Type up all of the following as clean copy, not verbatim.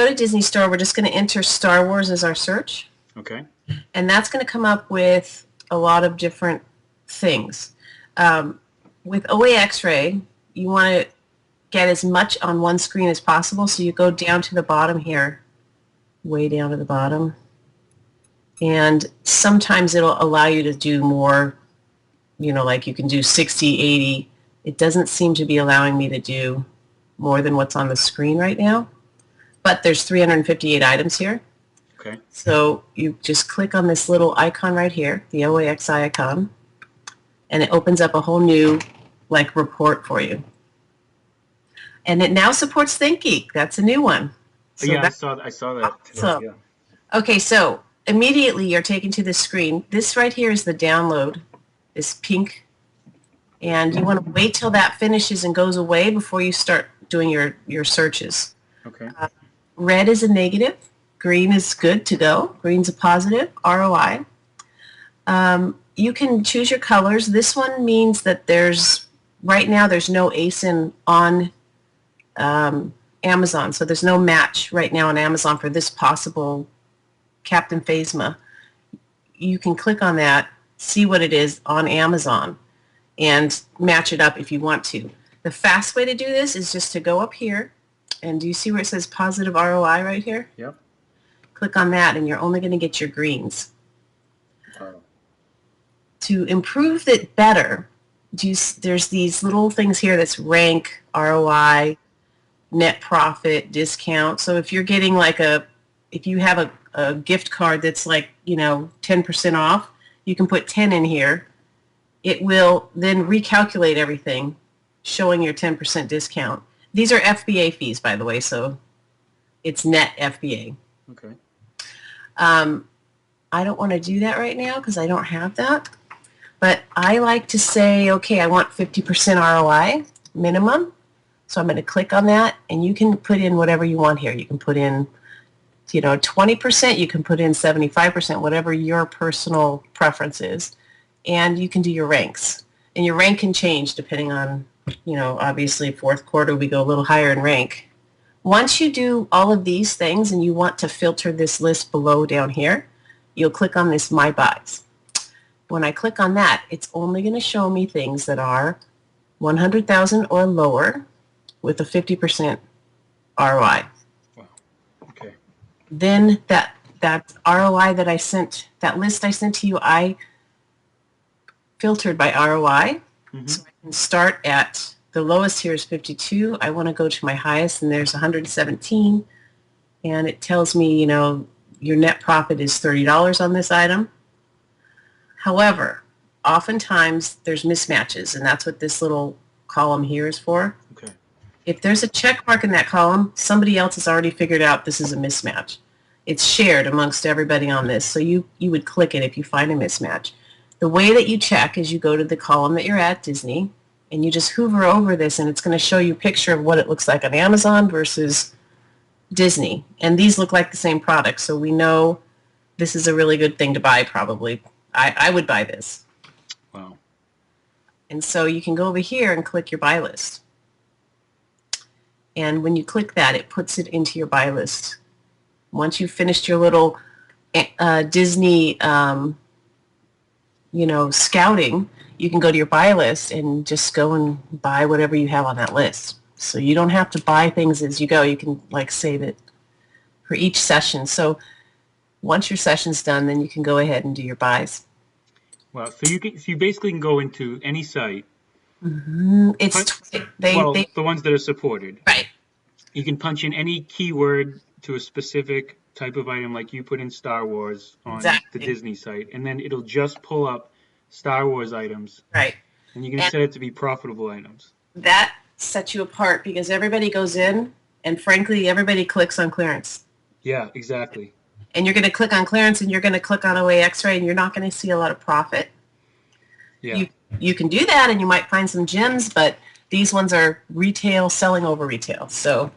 go to Disney Store, we're just going to enter Star Wars as our search. Okay. And that's going to come up with a lot of different things. With OAXray, you want to get as much on one screen as possible. So you go down to the bottom here, way down to the bottom. And sometimes it'll allow you to do more, you know, like you can do 60, 80. It doesn't seem to be allowing me to do more than what's on the screen right now. But there's 358 items here. Okay. So you just click on this little icon right here, the OAX icon, and it opens up a whole new like report for you. And it now supports ThinkGeek. That's a new one. So yeah, I saw that today. So, yeah. Okay, so immediately you're taken to this screen. This right here is the download, this pink. And you want to wait till that finishes and goes away before you start doing your searches. Okay. Red is a negative. Green is good to go. Green's a positive, ROI. You can choose your colors. This one means that right now there's no ASIN on Amazon, so there's no match right now on Amazon for this possible Captain Phasma. You can click on that, see what it is on Amazon, and match it up if you want to. The fast way to do this is just to go up here, and do you see where it says positive ROI right here? Yep. Click on that, and you're only going to get your greens. To improve it better, there's these little things here that's rank, ROI, net profit, discount. So if you're getting like if you have a gift card that's like, 10% off, you can put 10 in here. It will then recalculate everything, showing your 10% discount. These are FBA fees, by the way, so it's net FBA. Okay. I don't want to do that right now because I don't have that. But I like to say, okay, I want 50% ROI minimum. So I'm going to click on that, and you can put in whatever you want here. You can put in, 20%. You can put in 75%, whatever your personal preference is. And you can do your ranks. And your rank can change depending on, obviously fourth quarter we go a little higher in rank. Once you do all of these things and you want to filter this list below down here, you'll click on this My Buys. When I click on that, it's only going to show me things that are 100,000 or lower with a 50% ROI. Wow. Okay. Then that ROI that I sent, that list I sent to you, I filtered by ROI. Mm-hmm. So I can start at the lowest here is 52. I want to go to my highest, and there's 117. And it tells me, your net profit is $30 on this item. However, oftentimes there's mismatches, and that's what this little column here is for. Okay. If there's a check mark in that column, somebody else has already figured out this is a mismatch. It's shared amongst everybody on this, so you would click it if you find a mismatch. The way that you check is you go to the column that you're at, Disney, and you just hover over this, and it's going to show you a picture of what it looks like on Amazon versus Disney. And these look like the same product, so we know this is a really good thing to buy probably. I would buy this. Wow. And so you can go over here and click your buy list. And when you click that, it puts it into your buy list. Once you've finished your little Disney, scouting, you can go to your buy list and just go and buy whatever you have on that list. So you don't have to buy things as you go. You can save it for each session. So once your session's done, then you can go ahead and do your buys. Wow. So you basically can go into any site. Mm-hmm. The ones that are supported. Right. You can punch in any keyword to a specific type of item, like you put in Star Wars on the Disney site, and then it'll just pull up Star Wars items. Right. And you can set it to be profitable items. That sets you apart because everybody goes in, and frankly, everybody clicks on clearance. Yeah, exactly. And you're going to click on clearance, and you're going to click on OAXray, and you're not going to see a lot of profit. Yeah. You can do that, and you might find some gems, but these ones are retail selling over retail. So.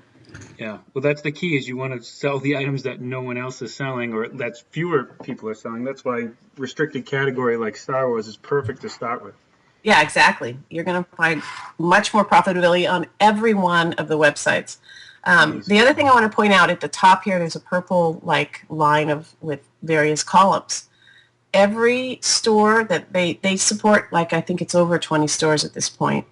Yeah, well, that's the key, is you want to sell the items that no one else is selling, or that fewer people are selling. That's why restricted category like Star Wars is perfect to start with. Yeah, exactly. You're going to find much more profitability on every one of the websites. Nice. The other thing I want to point out at the top here, there's a purple like line with various columns. Every store that they support, like I think it's over 20 stores at this point.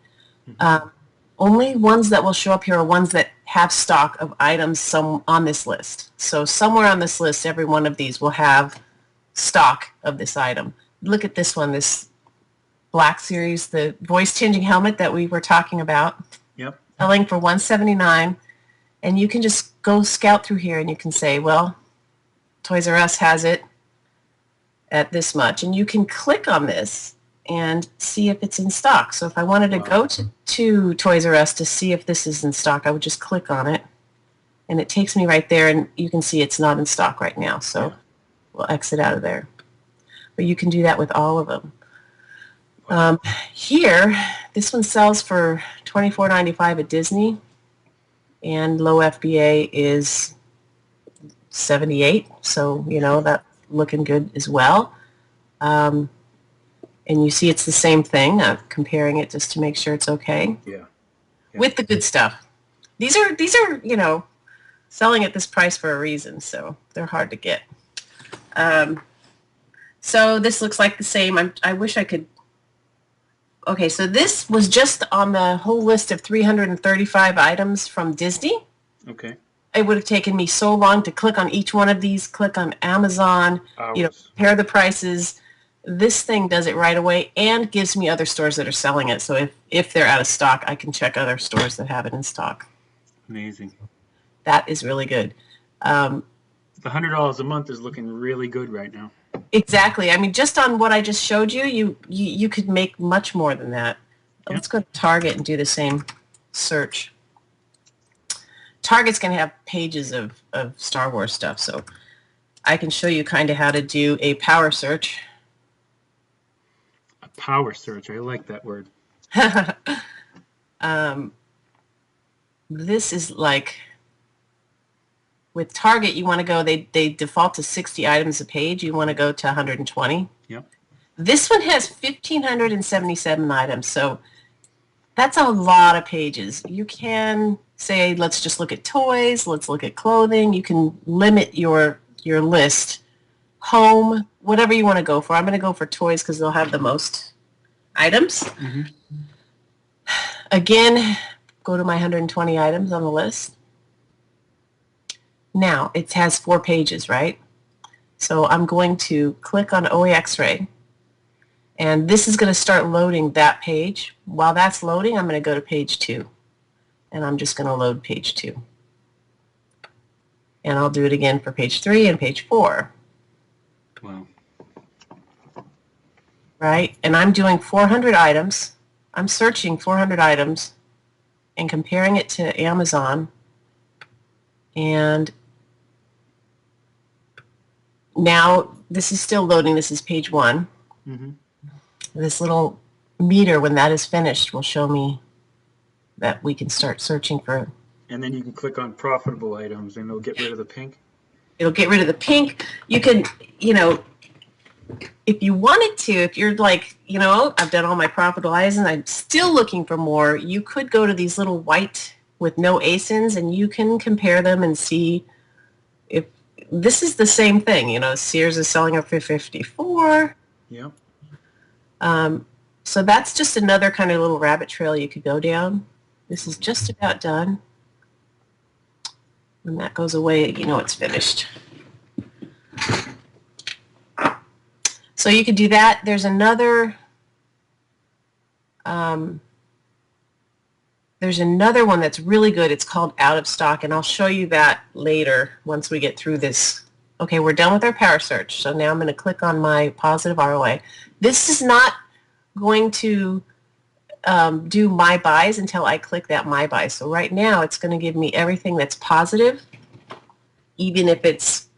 Only ones that will show up here are ones that have stock of items on this list. So somewhere on this list, every one of these will have stock of this item. Look at this one, this Black Series, the voice changing helmet that we were talking about. Yep. Selling for $179. And you can just go scout through here and you can say, well, Toys R Us has it at this much. And you can click on this and see if it's in stock. So if I wanted to go to Toys R Us to see if this is in stock, I would just click on it. And it takes me right there, and you can see it's not in stock right now. So we'll exit out of there. But you can do that with all of them. Here, this one sells for $24.95 at Disney. And low FBA is 78, so that's looking good as well. And you see it's the same thing. I'm comparing it just to make sure it's okay. Yeah. With the good stuff. These are selling at this price for a reason, so they're hard to get. So this looks like the same. I wish I could. Okay, so this was just on the whole list of 335 items from Disney. Okay. It would have taken me so long to click on each one of these, click on Amazon, compare the prices. This thing does it right away and gives me other stores that are selling it. So if they're out of stock, I can check other stores that have it in stock. Amazing. That is really good. The $100 a month is looking really good right now. Exactly. I mean, just on what I just showed you, you could make much more than that. Yep. Let's go to Target and do the same search. Target's going to have pages of Star Wars stuff, so I can show you kind of how to do a power search. A power search. I like that word. This is like... With Target, you want to go, they default to 60 items a page. You want to go to 120. Yep. This one has 1,577 items, so that's a lot of pages. You can say, let's just look at toys, let's look at clothing. You can limit your list. Home, whatever you want to go for. I'm going to go for toys because they'll have the most items. Mm-hmm. Again, go to my 120 items on the list. Now, it has 4 pages, right? So I'm going to click on OAXray, and this is going to start loading that page. While that's loading, I'm going to go to page 2, and I'm just going to load page 2. And I'll do it again for page 3 and page 4. Wow. Right? And I'm doing 400 items. I'm searching 400 items and comparing it to Amazon. And now this is still loading. This is page 1. Mm-hmm. This little meter, when that is finished, will show me that we can start searching for. And then you can click on profitable items, and it'll get rid of the pink. It'll get rid of the pink. You can, if you wanted to, if you're like, I've done all my profitable items and I'm still looking for more, you could go to these little white with no ASINs, and you can compare them and see if this is the same thing. Sears is selling up for $54. Yeah. So that's just another kind of little rabbit trail you could go down. This is just about done. When that goes away, it's finished. So you could do that. There's another one that's really good. It's called Out of Stock, and I'll show you that later once we get through this. Okay, we're done with our power search. So now I'm going to click on my positive ROI. This is not going to do my buys until I click that my buy. So right now it's going to give me everything that's positive, even if it's,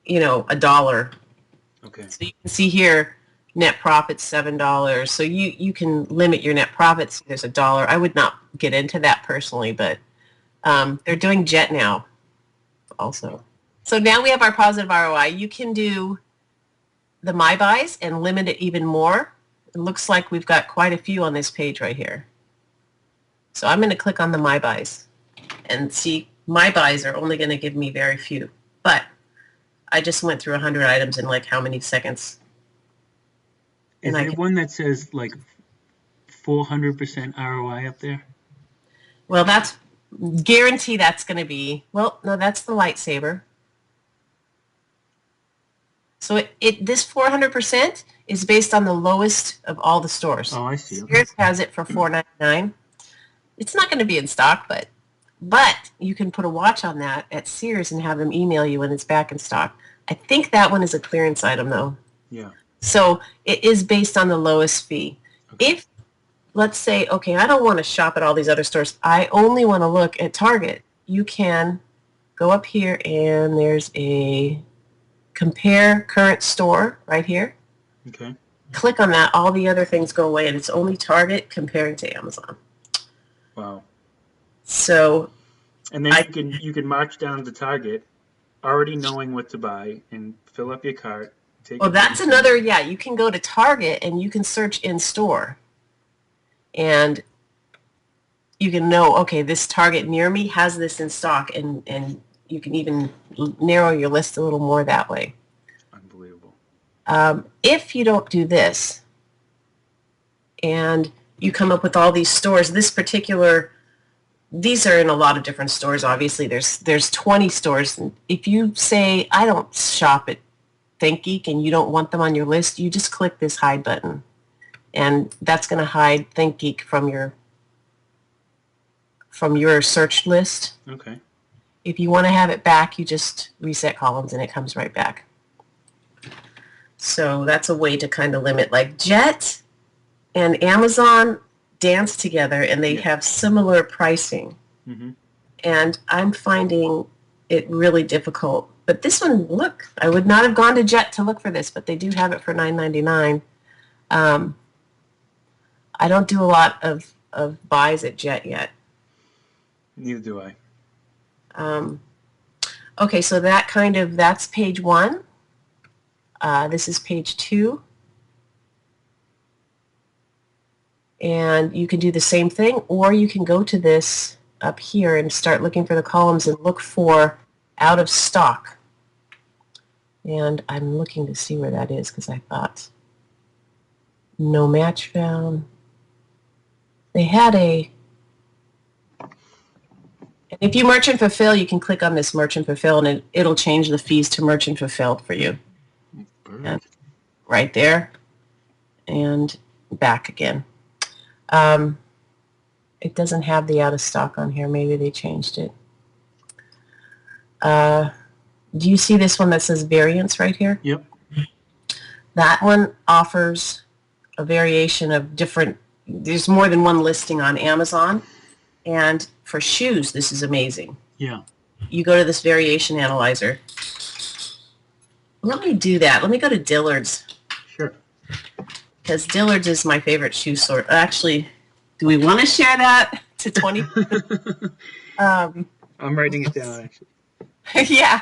$1. Okay. So you can see here, net profits $7. So you can limit your net profits. There's $1. I would not get into that personally, but they're doing Jet now also. So now we have our positive ROI. You can do the My Buys and limit it even more. It looks like we've got quite a few on this page right here. So I'm going to click on the My Buys. And see, my buys are only going to give me very few. But I just went through 100 items in like how many seconds? Is there one that says like 400% ROI up there? Well, that's guarantee that's going to be, well, no, that's the lightsaber. So this 400% is based on the lowest of all the stores. Oh, I see. Okay. Sears has it for $4.99. It's not going to be in stock, but you can put a watch on that at Sears and have them email you when it's back in stock. I think that one is a clearance item, though. Yeah. So it is based on the lowest fee. Okay. If, let's say, okay, I don't want to shop at all these other stores. I only want to look at Target. You can go up here, and there's a compare current store right here. Okay. Click on that. All the other things go away, and it's only Target comparing to Amazon. Wow. So, and then you can march down to Target, already knowing what to buy, and fill up your cart. Well, that's another. Yeah, you can go to Target and you can search in store, and you can know, okay, this Target near me has this in stock, and you can even narrow your list a little more that way. Unbelievable. If you don't do this, and you come up with all these stores, these are in a lot of different stores, obviously. There's 20 stores. If you say, I don't shop at ThinkGeek and you don't want them on your list, you just click this hide button. And that's going to hide ThinkGeek from your search list. Okay. If you want to have it back, you just reset columns and it comes right back. So that's a way to kind of limit. Like Jet and Amazon dance together, and they have similar pricing. Mm-hmm. And I'm finding it really difficult. But this one, look, I would not have gone to Jet to look for this, but they do have it for $9.99. I don't do a lot of buys at Jet yet. Neither do I. Okay, so that's page 1. This is page 2. And you can do the same thing, or you can go to this up here and start looking for the columns and look for out of stock. And I'm looking to see where that is because I thought no match found. They had and if you merchant fulfill, you can click on this merchant fulfill and it'll change the fees to merchant fulfilled for you. And right there and back again. It doesn't have the out of stock on here. Maybe they changed it. Do you see this one that says variants right here? Yep. That one offers a variation of different, there's more than one listing on Amazon. And for shoes, this is amazing. Yeah. You go to this variation analyzer. Let me do that. Let me go to Dillard's. Sure. Because Dillard's is my favorite shoe sort. Actually, do we want to share that to 20? I'm writing it down, actually. Yeah.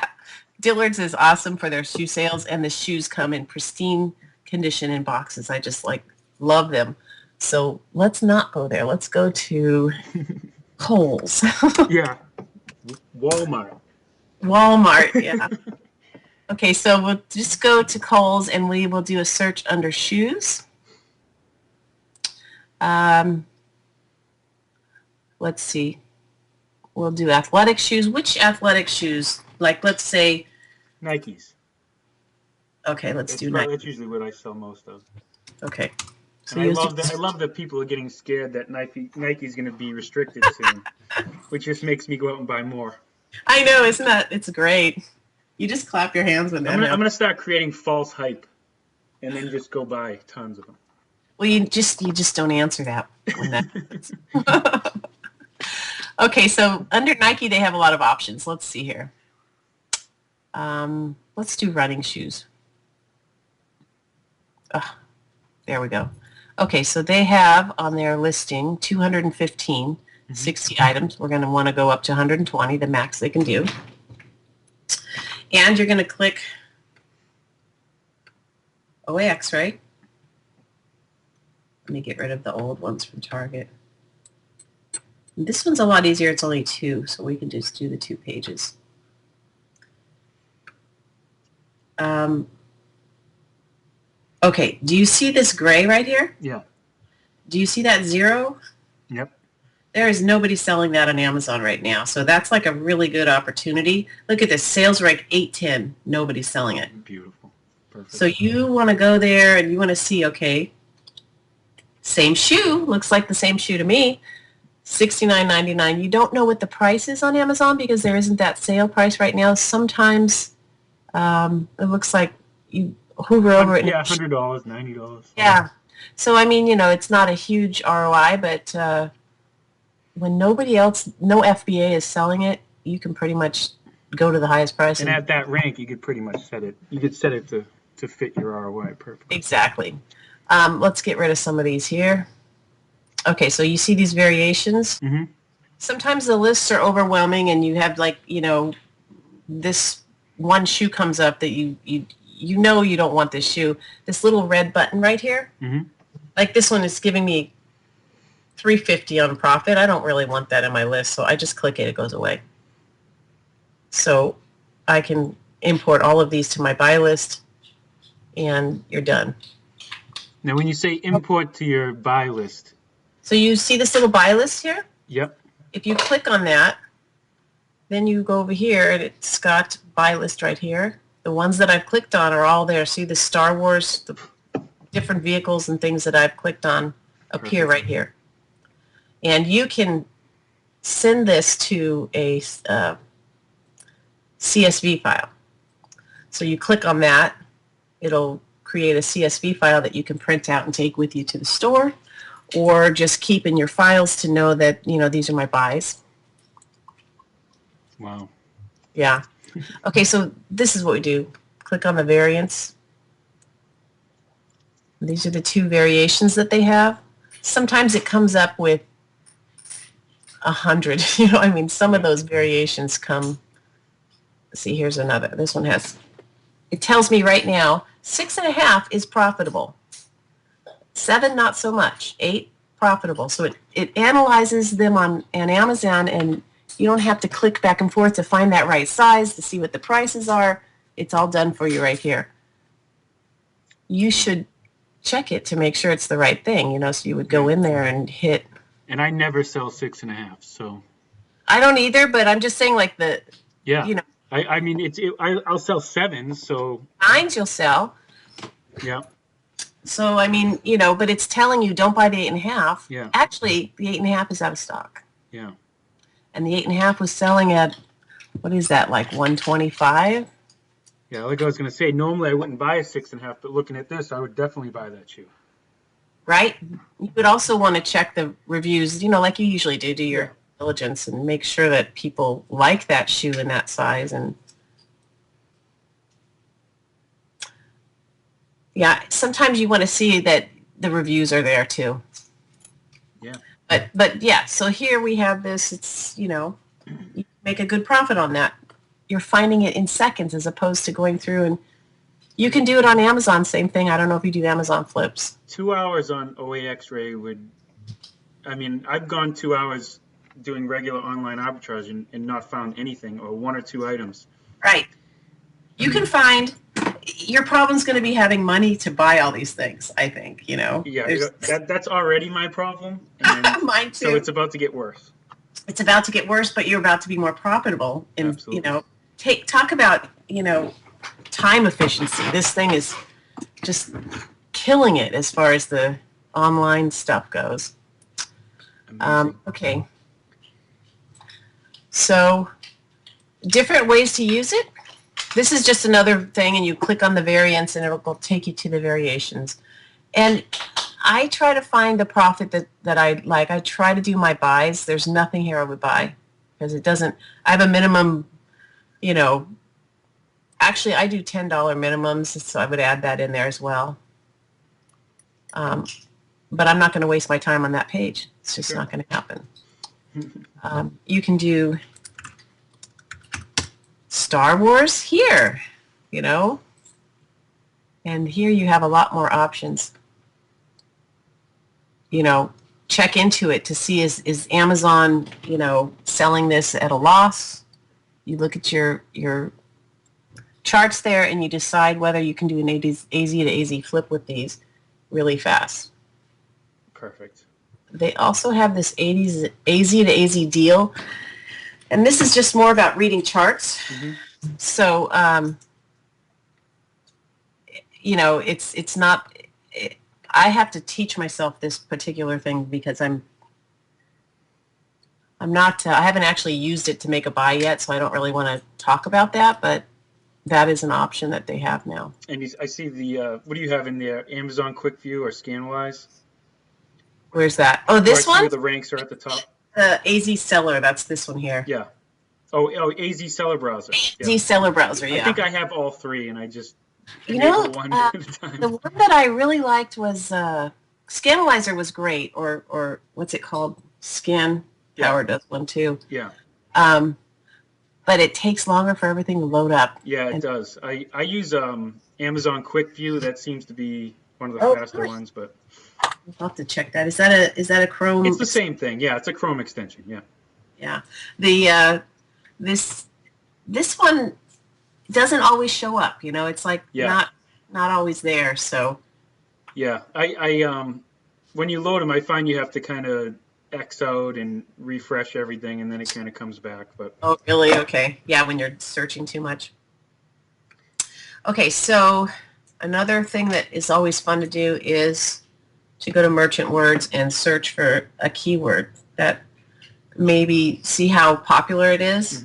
Dillard's is awesome for their shoe sales, and the shoes come in pristine condition in boxes. I just love them. So let's not go there. Let's go to Kohl's. Yeah. Walmart, yeah. Okay, so we'll just go to Kohl's and we will do a search under shoes. Let's see. We'll do athletic shoes. Which athletic shoes? Like, let's say... Nikes. Okay, let's do Nike. That's usually what I sell most of. Okay. So I love that people are getting scared that Nike's going to be restricted soon, which just makes me go out and buy more. I know, isn't that? It's great. You just clap your hands when that happens. I'm going to start creating false hype and then just go buy tons of them. Well, you just don't answer that when that happens. Okay, so under Nike, they have a lot of options. Let's see here. Let's do running shoes. There we go. Okay, so they have on their listing 215, 60 items. We're going to want to go up to 120, the max they can do. And you're going to click OAXray. Let me get rid of the old ones from Target. This one's a lot easier. It's only 2, so we can just do the 2 pages. Okay, do you see this gray right here? Yeah. Do you see that 0? Yep. There is nobody selling that on Amazon right now, so that's like a really good opportunity. Look at this, sales rank 810. Nobody's selling it. Beautiful. Perfect. So you want to go there and you want to see, okay, same shoe, looks like the same shoe to me, $69.99. You don't know what the price is on Amazon because there isn't that sale price right now. Sometimes it looks like you hover over it. Yeah, $100, $90. Yeah. So, I mean, it's not a huge ROI, but when nobody else, no FBA is selling it, you can pretty much go to the highest price. And at that rank, you could pretty much set it. You could set it to fit your ROI perfectly. Exactly. Let's get rid of some of these here. Okay, so you see these variations. Mm-hmm. Sometimes the lists are overwhelming, and you have this one shoe comes up that you don't want this shoe. This little red button right here, mm-hmm. like this one is giving me $3.50 on profit. I don't really want that in my list, so I just click it. It goes away. So I can import all of these to my buy list, and you're done. Now, when you say import to your buy list. So you see this little buy list here? Yep. If you click on that, then you go over here, and it's got buy list right here. The ones that I've clicked on are all there. See the Star Wars, the different vehicles and things that I've clicked on appear right here. And you can send this to a CSV file. So you click on that. It'll create a CSV file that you can print out and take with you to the store, or just keep in your files to know that, these are my buys. Wow. Yeah. Okay, so this is what we do. Click on the variants. These are the 2 variations that they have. Sometimes it comes up with 100. Some of those variations come. See, here's another. This one has. It tells me right now 6.5 is profitable. 7, not so much. 8, profitable. So it analyzes them on Amazon, and you don't have to click back and forth to find that right size, to see what the prices are. It's all done for you right here. You should check it to make sure it's the right thing, so you would go in there and hit. And I never sell 6.5, so. I don't either, but I'm just saying Yeah. I'll sell 7, so. 9s you'll sell. Yeah. So, but it's telling you don't buy the 8.5. Yeah. Actually, the 8.5 is out of stock. Yeah. And the 8.5 was selling at, what is that, like 125? Yeah, like I was going to say, normally I wouldn't buy a 6.5, but looking at this, I would definitely buy that shoe. Right? You would also want to check the reviews, like you usually do your diligence and make sure that people like that shoe in that size. And yeah, sometimes you want to see that the reviews are there too. Yeah. But yeah, so here we have this, it's, you make a good profit on that. You're finding it in seconds as opposed to going through, and you can do it on Amazon, same thing. I don't know if you do Amazon flips. 2 hours on OAXray I've gone 2 hours doing regular online arbitrage and not found anything, or 1 or 2 items. Right. You can find, your problem's going to be having money to buy all these things, I think, Yeah, that's already my problem. And mine too. So it's about to get worse. It's about to get worse, but you're about to be more profitable. And, Absolutely. Talk about, time efficiency. This thing is just killing it as far as the online stuff goes. Okay. So different ways to use it. This is just another thing, and you click on the variants, and it'll take you to the variations. And I try to find the profit that I like. I try to do my buys. There's nothing here I would buy because it doesn't. I have a minimum, actually I do $10 minimums, so I would add that in there as well. But I'm not going to waste my time on that page. It's just not going to happen. You can do Star Wars here, and here you have a lot more options. Challenge check into it to see is Amazon, selling this at a loss. You look at your charts there and you decide whether you can do an AZ to AZ flip with these really fast. Perfect. They also have this AZ to AZ deal, and this is just more about reading charts. Mm-hmm. So, it's not. I have to teach myself this particular thing because I'm not. I haven't actually used it to make a buy yet, so I don't really want to talk about that. But that is an option that they have now. And I see the what do you have in there? Amazon Quick View or ScanWise? Where's that? Oh, this one? Where the ranks are at the top. The AZ Seller. That's this one here. Yeah. Oh, AZ Seller Browser. AZ Seller Browser. Yeah. I think I have all three, and I just one at a time. The one that I really liked was Scanalyzer was great, or what's it called? Scan Power does one too. Yeah. But it takes longer for everything to load up. Yeah, it does. I use Amazon Quick View. That seems to be one of the faster ones, but I'll have to check that. Is that a Chrome? It's the same thing. Yeah, it's a Chrome extension. Yeah. Yeah. The this one doesn't always show up. It's like not always there. So. Yeah, I when you load them, I find you have to kind of X out and refresh everything, and then it kind of comes back. But oh, really? Okay. Yeah, when you're searching too much. Okay, so another thing that is always fun to do is to go to Merchant Words and search for a keyword that maybe see how popular it is.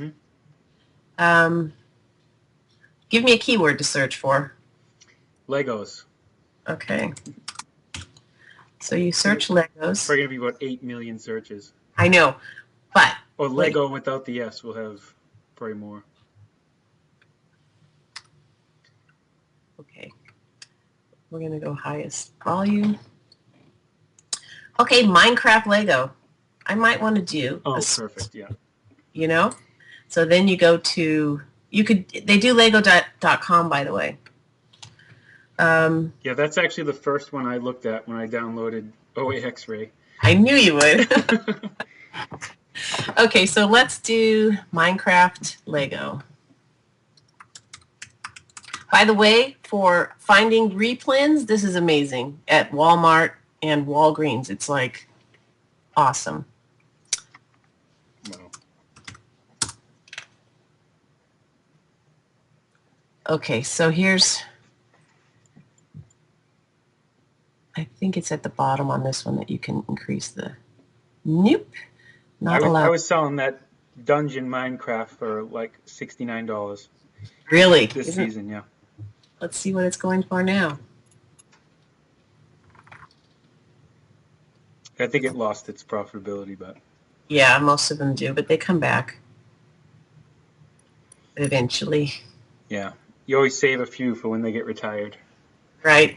Mm-hmm. Give me a keyword to search for. Legos. Okay. So you search Legos. It's probably going to be about 8 million searches. I know, but... Or Lego without the S will have probably more. Okay. We're going to go highest volume. Okay, Minecraft Lego. I might want to do... Oh, perfect, yeah. So then you go to... They do Lego.com, by the way. Yeah, that's actually the first one I looked at when I downloaded OAXray. I knew you would. Okay, so let's do Minecraft Lego. By the way, for finding replens, this is amazing. At Walmart and Walgreens, it's like awesome. Wow. Okay, so here's... I think it's at the bottom on this one that you can increase the... Nope. Not allowed. I was selling that Dungeon Minecraft for like $69. Really? This season, yeah. Let's see what it's going for now. I think it lost its profitability, but... Yeah, most of them do, but they come back. Eventually. Yeah. You always save a few for when they get retired. Right.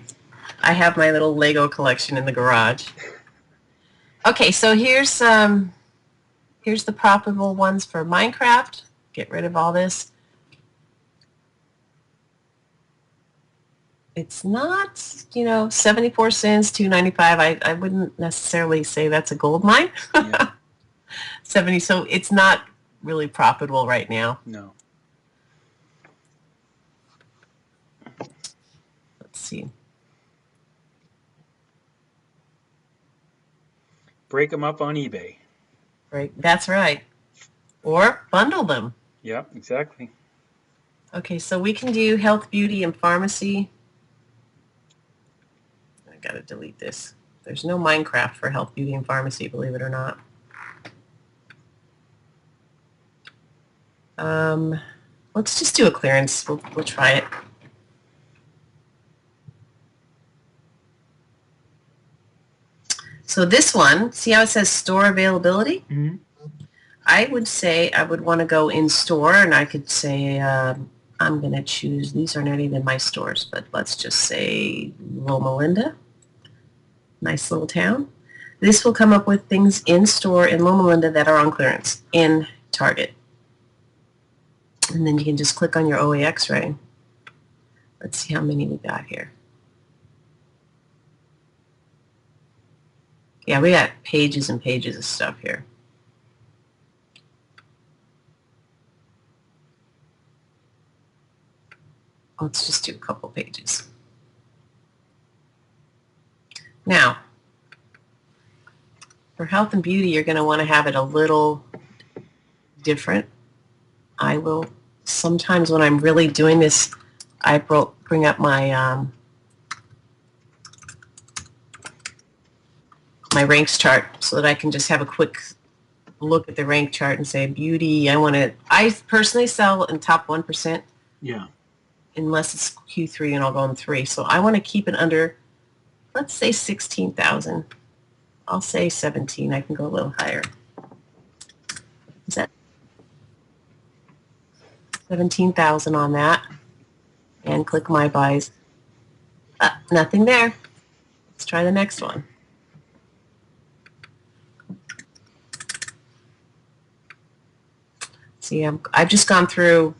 I have my little Lego collection in the garage. Okay, so here's the profitable ones for Minecraft. Get rid of all this. It's not, 74 cents, $2.95. I wouldn't necessarily say that's a gold mine. Yeah. 70, so it's not really profitable right now. No. Let's see. Break them up on eBay. Right, that's right. Or bundle them. Yeah, exactly. Okay, so we can do health, beauty, and pharmacy. I gotta delete this. There's no Minecraft for health, beauty, and pharmacy, believe it or not. Let's just do a clearance. We'll try it. So this one, see how it says store availability? Mm-hmm. I would say I would want to go in store, and I could say I'm going to choose, these are not even my stores, but let's just say Loma Linda. Nice little town. This will come up with things in store in Loma Linda that are on clearance in Target. And then you can just click on your OAXray. Let's see how many we got here. Yeah, we got pages and pages of stuff here. Let's just do a couple pages. Now, for health and beauty, you're going to want to have it a little different. I will, sometimes when I'm really doing this, I bring up my my ranks chart so that I can just have a quick look at the rank chart and say, beauty, I personally sell in top 1%. Yeah. Unless it's Q3 and I'll go in 3. So I want to keep it under, let's say 16,000. I'll say 17. I can go a little higher. Is that 17,000 on that? And click my buys. Nothing there. Let's try the next one. See, I've just gone through,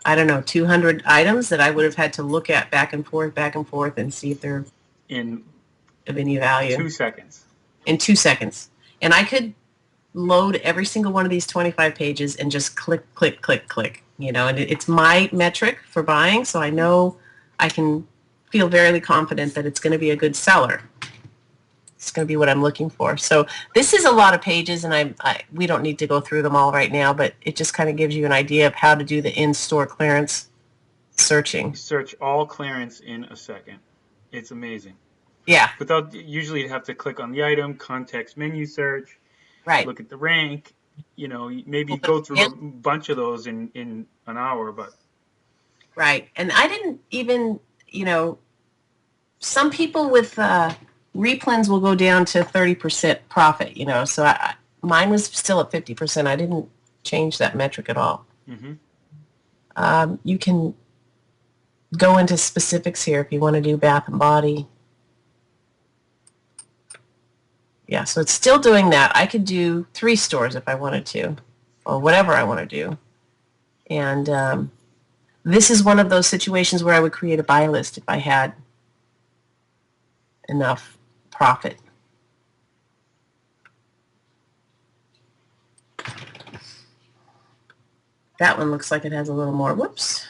I don't know, 200 items that I would have had to look at back and forth, and see if they're of any value. 2 seconds. In 2 seconds. And I could load every single one of these 25 pages and just click, click, click, click. You know, and it's my metric for buying, so I know I can feel very confident that it's going to be a good seller. It's going to be what I'm looking for. So this is a lot of pages, and we don't need to go through them all right now, but it just kind of gives you an idea of how to do the in-store clearance searching. Search all clearance in a second. It's amazing. Yeah. Usually you have to click on the item, context menu search, right. Look at the rank, you know, maybe go through a bunch of those in an hour, but. Right. And I didn't even, you know, some people with replens will go down to 30% profit, you know, so mine was still at 50%. I didn't change that metric at all. Mm-hmm. You can go into specifics here if you want to do bath and body. Yeah, so it's still doing that. I could do 3 stores if I wanted to, or whatever I want to do. And this is one of those situations where I would create a buy list if I had enough profit. That one looks like it has a little more. Whoops.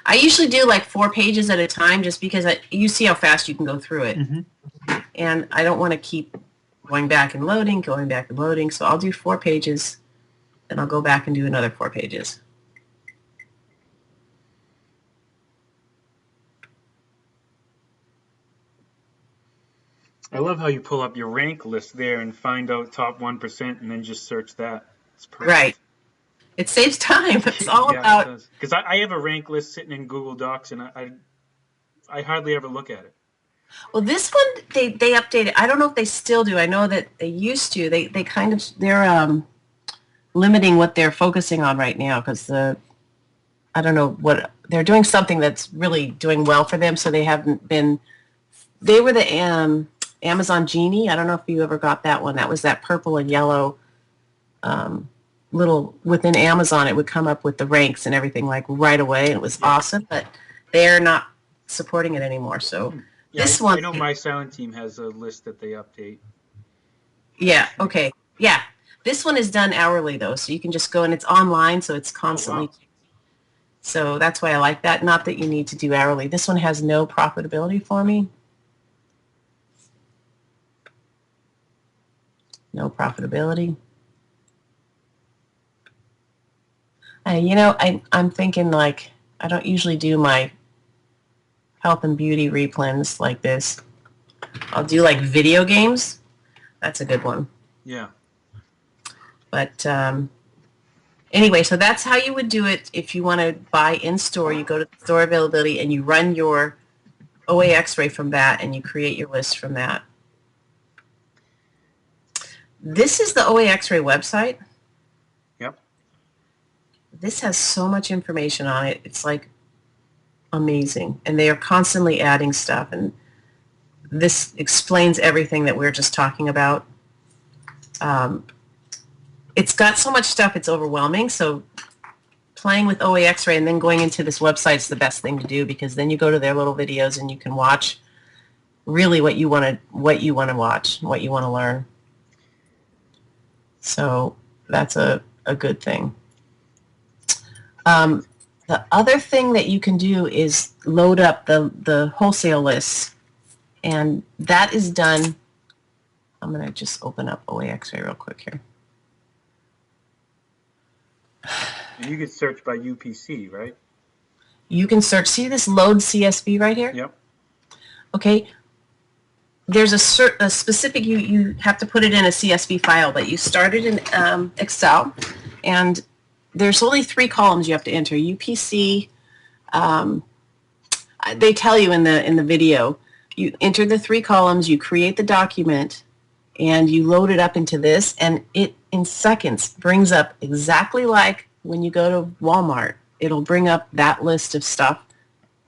I usually do like 4 pages at a time just because you see how fast you can go through it. Mm-hmm. And I don't want to keep going back and loading, So I'll do 4 pages, then I'll go back and do another 4 pages. I love how you pull up your rank list there and find out top 1% and then just search that. It's perfect. Right. It saves time. It's all about. Because I have a rank list sitting in Google Docs, and I hardly ever look at it. Well, this one they updated. I don't know if they still do. I know that they used to. They're limiting what they're focusing on right now because I don't know what they're doing, something that's really doing well for them. So they haven't been. They were the Amazon Genie. I don't know if you ever got that one. That was that purple and yellow. Little within Amazon, it would come up with the ranks and everything like right away. It was awesome, but they're not supporting it anymore. So this one, I know my silent team has a list that they update. Yeah. Okay. Yeah. This one is done hourly though, so you can just go and it's online, so it's constantly. Oh, wow. So that's why I like that. Not that you need to do hourly. This one has no profitability for me. No profitability. You know, I'm thinking like, I don't usually do my health and beauty replens like this. I'll do like video games. That's a good one. Yeah. But anyway, so that's how you would do it if you want to buy in-store. You go to the store availability and you run your OAXray from that and you create your list from that. This is the OAXray website. This has so much information on it. It's like amazing. And they are constantly adding stuff. And this explains everything that we're just talking about. It's got so much stuff, it's overwhelming. So playing with OAXray and then going into this website is the best thing to do, because then you go to their little videos and you can watch really what you want to watch, what you want to learn. So that's a good thing. The other thing that you can do is load up the wholesale lists, and that is done. I'm going to just open up OAXray real quick here. And you could search by UPC, right? You can search. See this load CSV right here? Yep. Okay. There's a specific, you have to put it in a CSV file, but you start it in Excel, and there's only 3 columns you have to enter. UPC, they tell you in the video, you enter the 3 columns, you create the document, and you load it up into this, and it in seconds brings up exactly like when you go to Walmart. It'll bring up that list of stuff,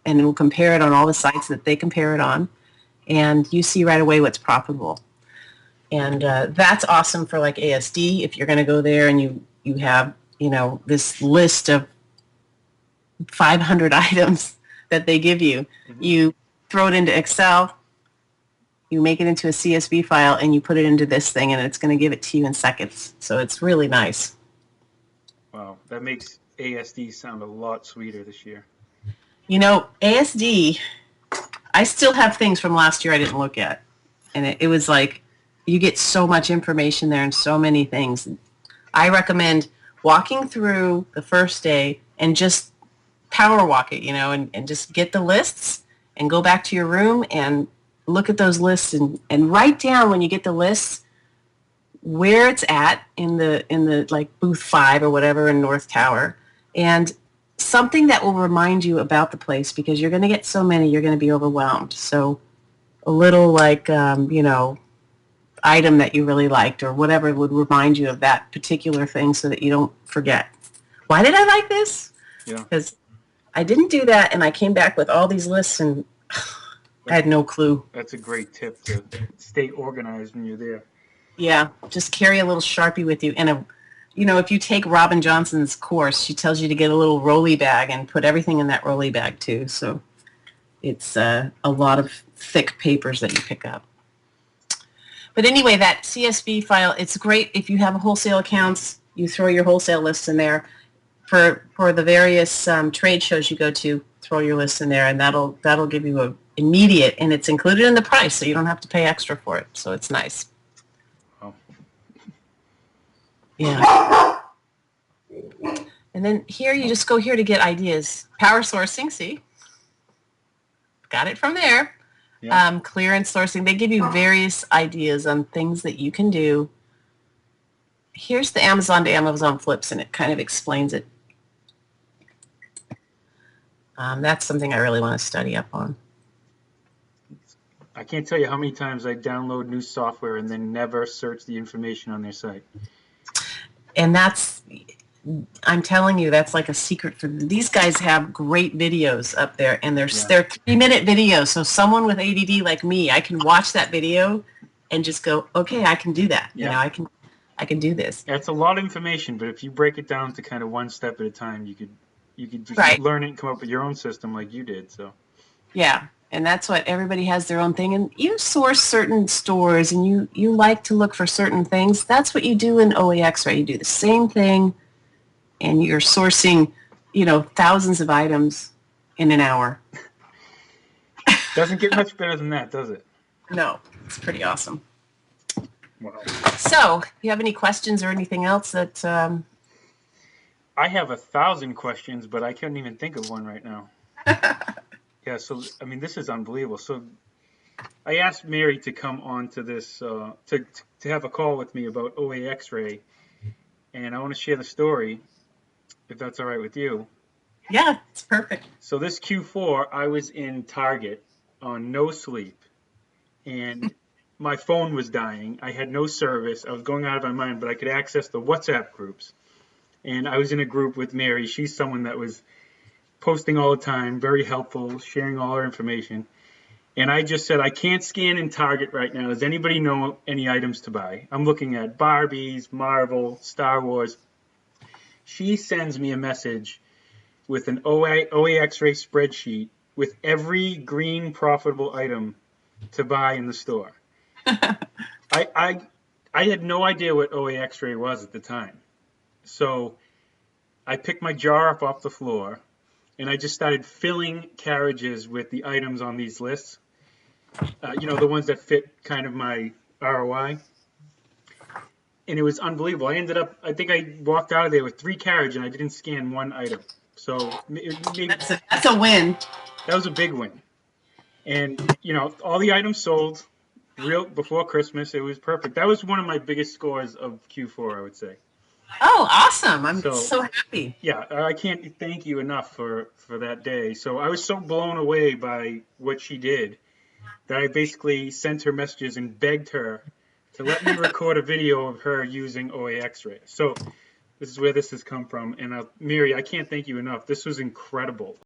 and it will compare it on all the sites that they compare it on, and you see right away what's profitable. And that's awesome for like ASD if you're going to go there and you have, you know, this list of 500 items that they give you. Mm-hmm. You throw it into Excel, you make it into a CSV file, and you put it into this thing, and it's going to give it to you in seconds. So it's really nice. Wow, that makes ASD sound a lot sweeter this year. You know, ASD, I still have things from last year I didn't look at. And it was like, you get so much information there and so many things. I recommend walking through the first day and just power walk it, you know, and just get the lists and go back to your room and look at those lists and write down when you get the lists where it's at in the like booth 5 or whatever in North Tower, and something that will remind you about the place, because you're going to get so many, you're going to be overwhelmed. So a little like, you know, item that you really liked or whatever would remind you of that particular thing so that you don't forget. Why did I like this? Yeah. Because I didn't do that, and I came back with all these lists, and I had no clue. That's a great tip to stay organized when you're there. Yeah, just carry a little Sharpie with you, and you know, if you take Robin Johnson's course, she tells you to get a little rolly bag and put everything in that rolly bag too. So it's a lot of thick papers that you pick up. But anyway, that CSV file, it's great if you have wholesale accounts. You throw your wholesale lists in there. For the various trade shows you go to, throw your lists in there, and that'll give you a immediate, and it's included in the price, so you don't have to pay extra for it. So it's nice. Oh. Yeah. And then here you just go here to get ideas. Power sourcing, see? Got it from there. Yeah. Clearance sourcing. They give you various ideas on things that you can do. Here's the Amazon to Amazon flips, and it kind of explains it. That's something I really want to study up on. I can't tell you how many times I download new software and then never search the information on their site. And that's, I'm telling you, that's like a secret for these guys. Have great videos up there, and they're 3-minute videos. So someone with ADD like me, I can watch that video and just go, okay, I can do that. Yeah. You know, I can do this. Yeah, it's a lot of information, but if you break it down to kind of one step at a time, you could just learn it and come up with your own system like you did. So yeah, and that's what everybody has their own thing, and you source certain stores, and you like to look for certain things. That's what you do in OAXray. You do the same thing, and you're sourcing, you know, thousands of items in an hour. Doesn't get much better than that, does it? No, it's pretty awesome. Wow. So, you have any questions or anything else that? I have 1,000 questions, but I couldn't even think of one right now. Yeah, so I mean, this is unbelievable. So, I asked Mary to come on to this to have a call with me about OAXray, and I want to share the story, if that's all right with you. Yeah, it's perfect. So this Q4, I was in Target on no sleep, and my phone was dying. I had no service. I was going out of my mind, but I could access the WhatsApp groups. And I was in a group with Mary. She's someone that was posting all the time, very helpful, sharing all her information. And I just said, I can't scan in Target right now. Does anybody know any items to buy? I'm looking at Barbies, Marvel, Star Wars. She sends me a message with an OAXray spreadsheet with every green profitable item to buy in the store. I had no idea what OAXray was at the time. So I picked my jar up off the floor and I just started filling carriages with the items on these lists. The ones that fit kind of my ROI. And it was unbelievable. I think I walked out of there with 3 carriages and I didn't scan one item. So maybe That's a win. that was a big win. And, all the items sold real before Christmas. It was perfect. That was one of my biggest scores of Q4, I would say. Oh, awesome. I'm So, so happy. yeah, I can't thank you enough for that day. So I was so blown away by what she did that I basically sent her messages and begged her to let me record a video of her using OAXray. So this is where this has come from. And Mary, I can't thank you enough. This was incredible.